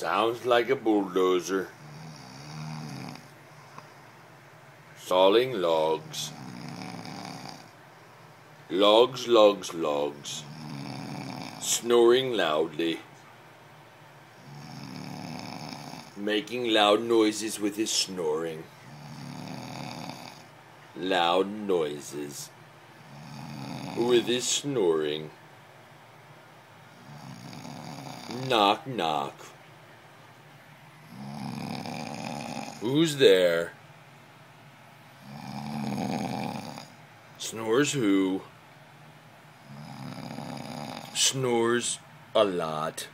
Sounds like a bulldozer. Sawing logs. Logs, logs, logs. Snoring loudly. Making loud noises with his snoring. Loud noises with his snoring. Knock, knock. Who's there? Snores who? Snores a lot.